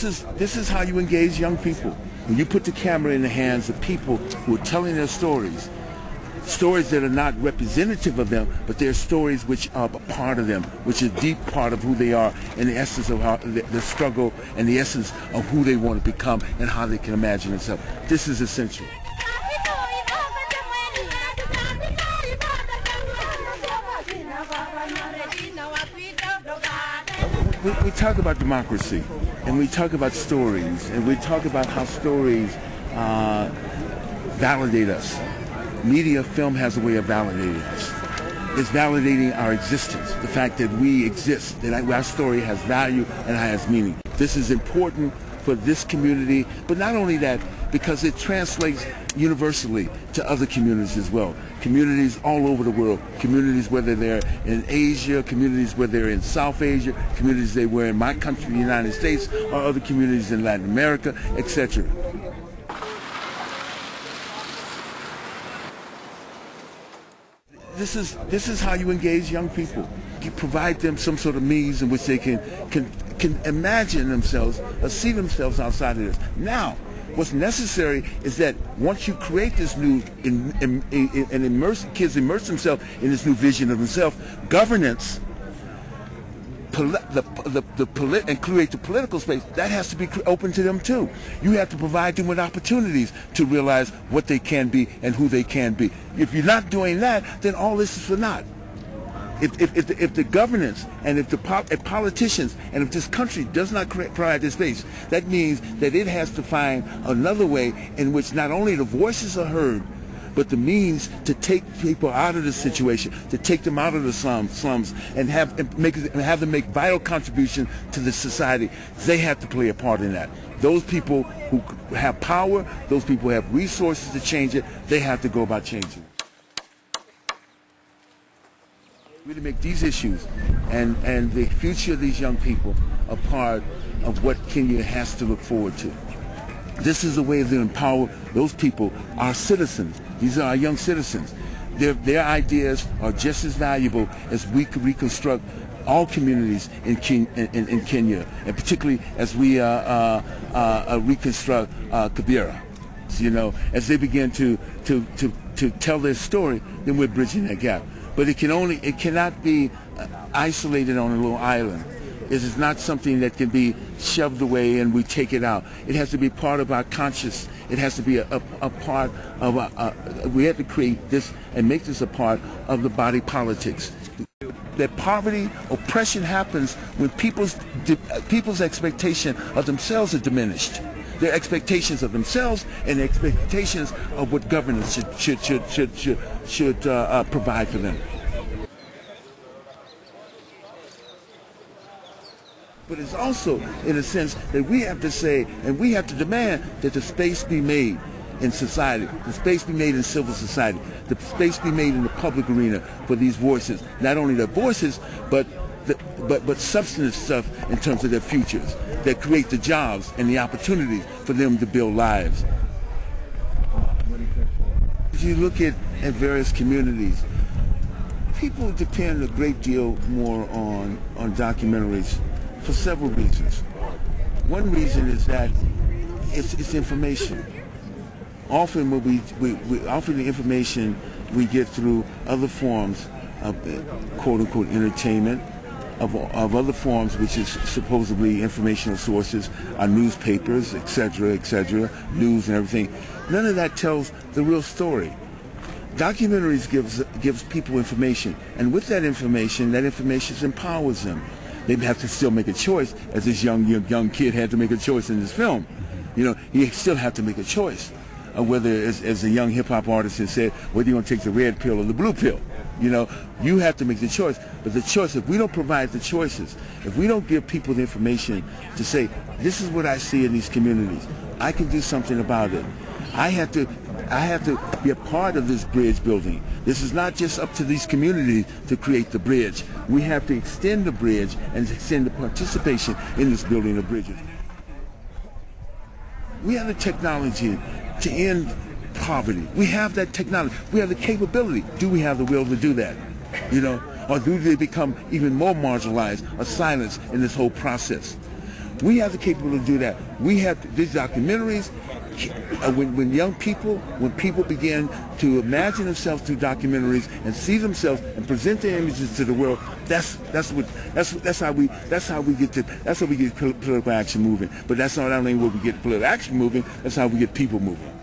this is how you engage young people. When you put the camera in the hands of people who are telling their stories that are not representative of them, but they're stories which are a part of them, which is a deep part of who they are, and the essence of how the struggle and the essence of who they want to become and how they can imagine themselves. This is essential. We talk about democracy, and we talk about stories, and we talk about how stories validate us. Media, film has a way of validating us. It's validating our existence, the fact that we exist, that our story has value and has meaning. This is important for this community, but not only that, because it translates universally to other communities as well. Communities all over the world, communities whether they're in Asia, communities whether they're in South Asia, communities they were in my country, the United States, or other communities in Latin America, etc. This is how you engage young people. You provide them some sort of means in which they can imagine themselves or see themselves outside of this. Now, what's necessary is that once you create this new kids immerse themselves in this new vision of themselves, governance, and create the political space, that has to be open to them too. You have to provide them with opportunities to realize what they can be and who they can be. If you're not doing that, then all this is for naught. If the governance and if politicians and if this country does not provide this space, that means that it has to find another way in which not only the voices are heard, but the means to take people out of the situation, to take them out of the slums, and have them make vital contribution to the society. They have to play a part in that. Those people who have power, those people who have resources to change it, they have to go about changing. Really make these issues and the future of these young people a part of what Kenya has to look forward to. This is a way to empower those people, our citizens. These are our young citizens. Their ideas are just as valuable as we could reconstruct all communities in Kenya, and particularly as we reconstruct Kibera. You know, as they begin to tell their story, then we're bridging that gap. But it cannot be isolated on a little island. It is not something that can be shoved away and we take it out. It has to be part of our conscious. It has to be a part of we have to create this and make this a part of the body politics. That poverty, oppression happens when people's expectation of themselves is diminished. Their expectations of themselves and their expectations of what governance should provide for them. But it's also, in a sense, that we have to say and we have to demand that the space be made in society, the space be made in civil society, the space be made in the public arena for these voices. Not only their voices, but substantive stuff in terms of their futures that create the jobs and the opportunities for them to build lives. If you look at various communities, people depend a great deal more on documentaries for several reasons. One reason is that it's information. Often often the information we get through other forms of quote-unquote entertainment, of other forms which is supposedly informational sources, our newspapers, etc., news and everything. None of that tells the real story. Documentaries gives people information, and with that information empowers them. They have to still make a choice, as this young kid had to make a choice in this film. You know, he still had to make a choice of whether, as a young hip-hop artist has said, whether you want to take the red pill or the blue pill. You know, you have to make the choice. But the choice, if we don't provide the choices, if we don't give people the information to say, this is what I see in these communities, I can do something about it. I have to be a part of this bridge building. This is not just up to these communities to create the bridge. We have to extend the bridge and extend the participation in this building of bridges. We have the technology to end poverty. We have that technology. We have the capability. Do we have the will to do that? You know, or do they become even more marginalized or silenced in this whole process? We have the capability to do that. We have these documentaries. When people begin to imagine themselves through documentaries and see themselves and present their images to the world, that's how we get political action moving. But that's not only where we get political action moving. That's how we get people moving.